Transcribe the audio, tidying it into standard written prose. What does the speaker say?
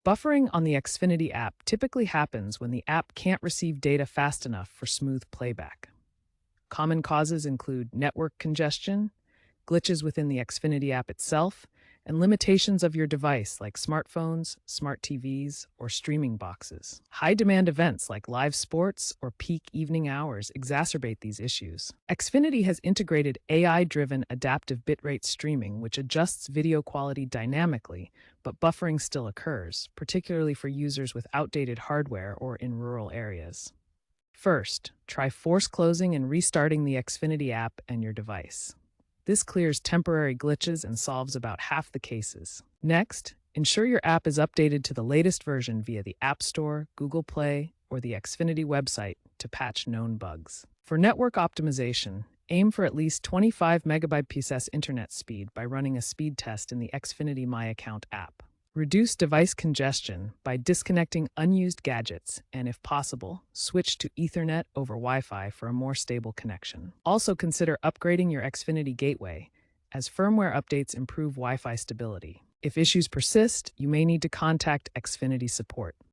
Buffering on the Xfinity app typically happens when the app can't receive data fast enough for smooth playback. Common causes include network congestion, glitches within the Xfinity app itself, and limitations of your device like smartphones, smart TVs, or streaming boxes. High-demand events like live sports or peak evening hours exacerbate these issues. Xfinity has integrated AI-driven adaptive bitrate streaming, which adjusts video quality dynamically, but buffering still occurs, particularly for users with outdated hardware or in rural areas. First, try force closing and restarting the Xfinity app and your device. This clears temporary glitches and solves about half the cases. Next, ensure your app is updated to the latest version via the App Store, Google Play, or the Xfinity website to patch known bugs. For network optimization, aim for at least 25 Mbps internet speed by running a speed test in the Xfinity My Account app. Reduce device congestion by disconnecting unused gadgets and, if possible, switch to Ethernet over Wi-Fi for a more stable connection. Also consider upgrading your Xfinity gateway, as firmware updates improve Wi-Fi stability. If issues persist, you may need to contact Xfinity support.